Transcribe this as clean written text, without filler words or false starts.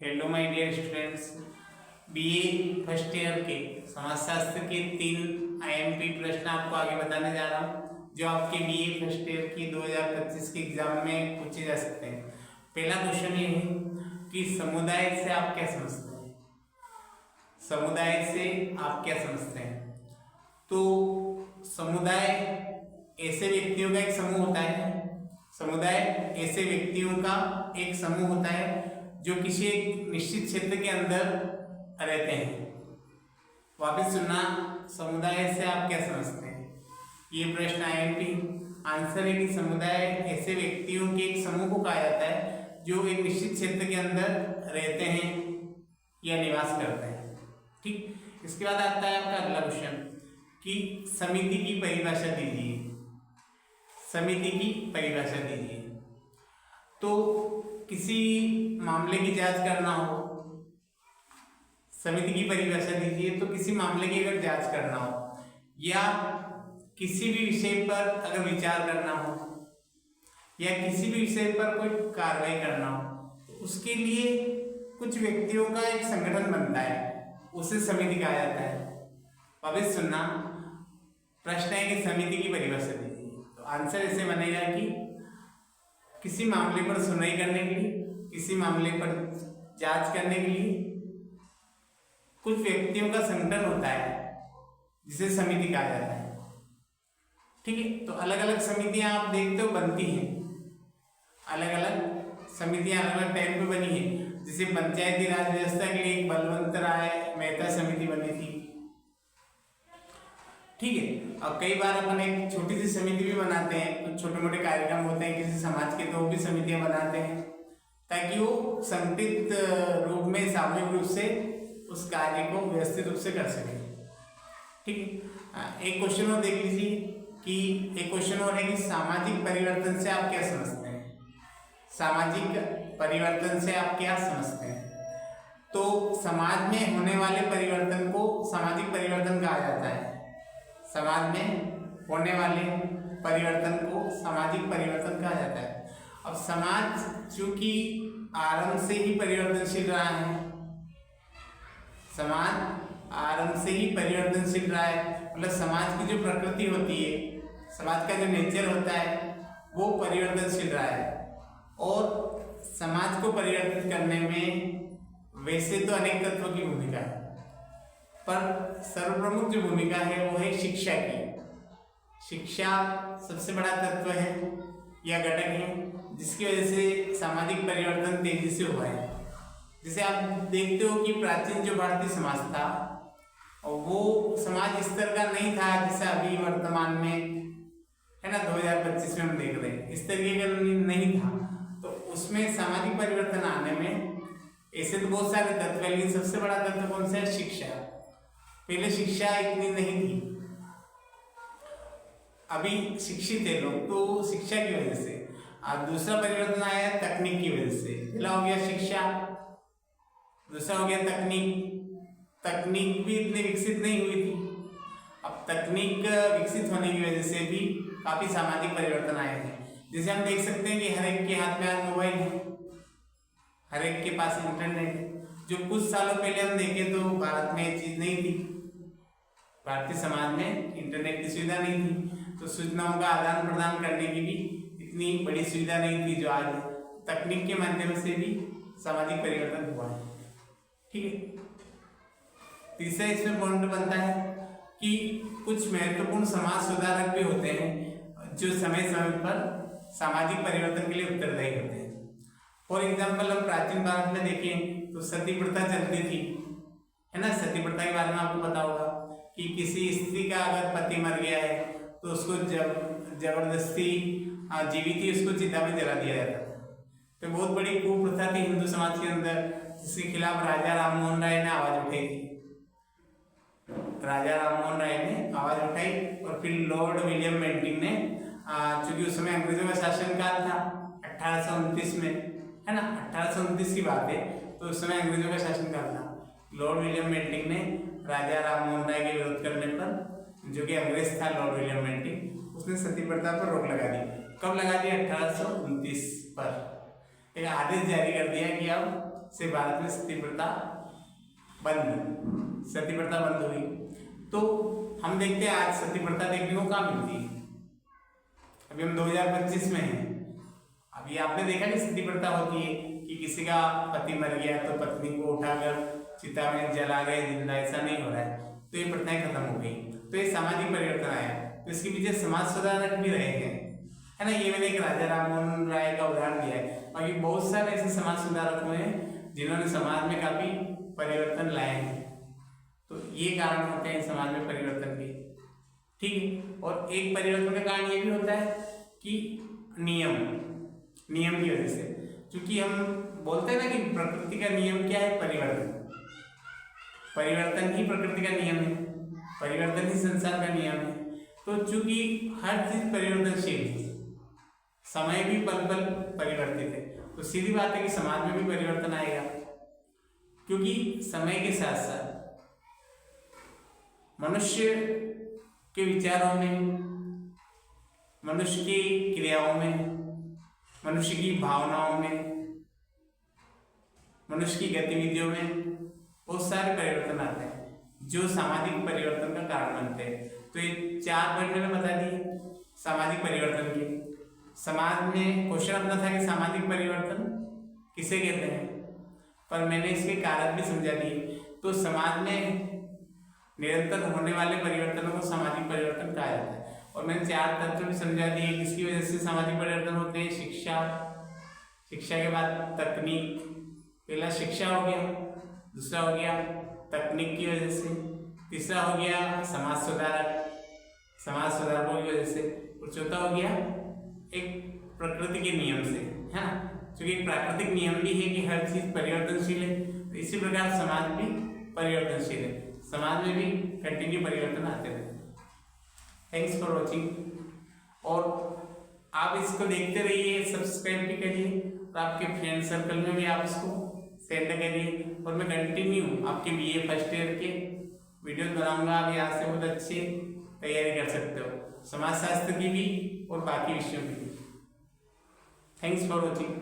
Hello my dear students, BA first year के समाजशास्त्र के 3 आईएमपी प्रश्न आपको आगे बताने जा रहा हूँ जो आपके बीए फर्स्ट ईयर की 2025 के एग्जाम में पूछे जा सकते हैं। पहला क्वेश्चन ये है कि समुदाय से आप क्या समझते हैं। समुदाय से आप क्या समझते हैं? तो समुदाय ऐसे व्यक्तियों का एक समूह होता है। समुदाय ऐसे व्यक्तियों का एक समूह होता है जो किसी एक निश्चित क्षेत्र के अंदर रहते हैं। वापस सुनना, समुदाय से आप क्या समझते हैं? ये प्रश्न आईएमपी आंसर है कि समुदाय ऐसे व्यक्तियों के एक समूह को कहा जाता है जो एक निश्चित क्षेत्र के अंदर रहते हैं या निवास करते हैं। ठीक, इसके बाद आता है आपका अगला क्वेश्चन कि समिति की परिभाषा दीजिए। समिति की परिभाषा दीजिए। तो किसी मामले की जांच करना हो, समिति की परिभाषा दीजिए। तो किसी मामले की अगर जांच करना हो या किसी भी विषय पर अगर विचार करना हो या किसी भी विषय पर कोई कार्रवाई करना हो तो उसके लिए कुछ व्यक्तियों का एक संगठन बनता है, उसे समिति कहा जाता है। वापस सुनना, प्रश्न है कि समिति की परिभाषा दीजिए। तो आंसर ऐसे बनेगा कि किसी मामले पर सुनवाई करने के लिए, किसी मामले पर जांच करने के लिए कुछ व्यक्तियों का संगठन होता है जिसे समिति कहा जाता है। ठीक है, तो अलग अलग समितियां आप देखते हो बनती हैं, अलग अलग समितियां अलग अलग टाइम पे बनी है। जैसे पंचायती राज व्यवस्था के लिए एक बलवंत राय मेहता समिति बनी थी। ठीक है, अब कई बार अपन एक छोटी सी समिति भी बनाते हैं, कुछ छोटे मोटे कार्यक्रम होते हैं किसी समाज के, तो वो भी समितियां बनाते हैं ताकि वो संगठित रूप में, सामूहिक रूप से उस कार्य को व्यवस्थित रूप से कर सके। ठीक है, एक क्वेश्चन और देख लीजिए कि एक क्वेश्चन और है कि सामाजिक परिवर्तन से आप क्या समझते हैं। सामाजिक परिवर्तन से आप क्या समझते हैं? तो समाज में होने वाले परिवर्तन को सामाजिक परिवर्तन कहा जाता है। समाज में होने वाले परिवर्तन को सामाजिक परिवर्तन कहा जाता है। अब समाज चूंकि आरंभ से ही परिवर्तनशील रहा है, समाज आरंभ से ही परिवर्तनशील रहा है, मतलब समाज की जो प्रकृति होती है, समाज का जो नेचर होता है वो परिवर्तनशील रहा है। और समाज को परिवर्तित करने में वैसे तो अनेक तत्वों की भूमिका है, पर सर्वप्रमुख जो भूमिका है वो है शिक्षा की। शिक्षा सबसे बड़ा तत्व है या घटक है जिसकी वजह से सामाजिक परिवर्तन तेजी से हुआ है। जैसे आप देखते हो कि प्राचीन जो भारतीय समाज था वो समाज इस तरह का नहीं था जैसे अभी वर्तमान में है ना 2025 में हम देख रहे हैं, इस तरीके का नहीं था। तो उसमें सामाजिक परिवर्तन आने में ऐसे तो बहुत सारे तत्व है, लेकिन सबसे बड़ा तत्व कौन सा है? शिक्षा। पहले शिक्षा इतनी नहीं थी, अभी शिक्षित है लोग, तो शिक्षा की वजह से। अब दूसरा परिवर्तन आया तकनीक की वजह से। पहला हो गया शिक्षा, दूसरा हो गया तकनीक। तकनीक भी इतनी विकसित नहीं हुई थी। अब तकनीक विकसित होने की वजह से भी काफी सामाजिक परिवर्तन आए हैं। जैसे हम देख सकते हैं कि हर एक के हाथ में आज मोबाइल है, हर एक के पास इंटरनेट है। जो कुछ सालों पहले हम देखें तो भारत में ये चीज नहीं थी, भारतीय समाज में इंटरनेट की सुविधा नहीं थी, तो सूचनाओं का आदान प्रदान करने की भी इतनी बड़ी सुविधा नहीं थी जो आज है। तकनीक के माध्यम से भी सामाजिक परिवर्तन हुआ है। ठीक है, तीसरा इसमें पॉइंट बनता है कि कुछ महत्वपूर्ण समाज सुधारक भी होते हैं जो समय समय पर सामाजिक परिवर्तन के लिए उत्तरदायी होते हैं। फॉर एग्जाम्पल हम प्राचीन भारत में देखें तो सती प्रथा चलती थी, है ना। सती प्रथा के बारे में आपको पता होगा कि किसी स्त्री का अगर पति मर गया है तो उसको जबरदस्ती जीवित ही उसको चिता में जला दिया जाता था। तो बहुत बड़ी कुप्रथा थी हिंदू समाज के अंदर, जिसके खिलाफ राजा राममोहन राय ने आवाज उठाई थी। राजा राममोहन राय ने आवाज उठाई और फिर लॉर्ड विलियम बेंटिंक ने, चूंकि उस समय अंग्रेजों का शासनकाल था 1829 में, है ना, 1829 की बात है, तो उस समय अंग्रेजों का शासनकाल था। लॉर्ड विलियम बेंटिंक ने राजा राममोहन राय के विरोध करने पर, जो कि अंग्रेज था लॉर्ड विलियम बेंटिंक, उसने सती प्रथा पर रोक लगा दी। कब लगा दी? 1829 पर। एक आदेश जारी कर दिया कि अब से भारत में सती प्रथा बंद, सती प्रथा बंद हुई। तो हम देखते हैं आज सती प्रथा देखने को कहाँ मिलती है। अभी हम 2025 में हैं। अभी आपने देखा कि सती प्रथा होती है कि किसी का पति मर गया तो पत्नी को उठाकर चिता में जला गए जिंदा, ऐसा नहीं हो रहा है। तो ये प्रथाएं खत्म हो गई। तो ये सामाजिक परिवर्तन आया। तो इसके पीछे समाज सुधारक भी रहे हैं, है ना। ये मैंने एक राजा राममोहन राय का उदाहरण दिया है। और ये बहुत सारे ऐसे समाज सुधारक हुए हैं जिन्होंने समाज में काफी परिवर्तन लाए हैं। तो ये कारण होते हैं समाज में परिवर्तन के, ठीक है। और एक परिवर्तन का कारण ये भी होता है कि नियम की वजह से, क्योंकि हम बोलते हैं ना कि प्रकृति का नियम क्या है, परिवर्तन ही प्रकृति का नियम है, परिवर्तन ही संसार का नियम है। तो चूंकि हर चीज परिवर्तनशील, समय भी पल पल परिवर्तित है, तो सीधी बात है कि समाज में भी परिवर्तन आएगा। क्योंकि समय के साथ साथ मनुष्य के विचारों में, मनुष्य की क्रियाओं में, मनुष्य की भावनाओं में, मनुष्य की गतिविधियों में बहुत सारे परिवर्तन आते हैं जो सामाजिक परिवर्तन का कारण बनते हैं। तो ये 4 पॉइंट मैंने बता दिए सामाजिक परिवर्तन के। समाज में क्वेश्चन अपना था कि सामाजिक परिवर्तन किसे कहते हैं, पर मैंने इसके कारक भी समझा दिए। तो समाज में निरंतर होने वाले परिवर्तनों को सामाजिक परिवर्तन कहा जाता है। और मैंने 4 तत्व भी समझा दिए किसकी वजह से सामाजिक परिवर्तन होते हैं। शिक्षा के बाद तकनीक, पहला शिक्षा हो गया, दूसरा हो गया तकनीक की वजह से, तीसरा हो गया समाज सुधारकों की वजह से, और चौथा हो गया एक प्रकृति के नियम से, है ना। क्योंकि एक प्राकृतिक नियम भी है कि हर चीज परिवर्तनशील है, तो इसी प्रकार समाज भी परिवर्तनशील है। समाज में भी कंटिन्यू परिवर्तन आते रहते हैं। Thanks for watching. और आप इसको देखते रहिए, सब्सक्राइब भी करिए, और आपके फ्रेंड सर्कल में भी आप इसको सेंड करिए। और मैं कंटिन्यू आपके बीए फर्स्ट ईयर के वीडियोस बनाऊंगा। आप यहाँ से बहुत अच्छी तैयारी कर सकते हो, समाजशास्त्र की भी और बाकी विषयों की भी। Thanks for watching.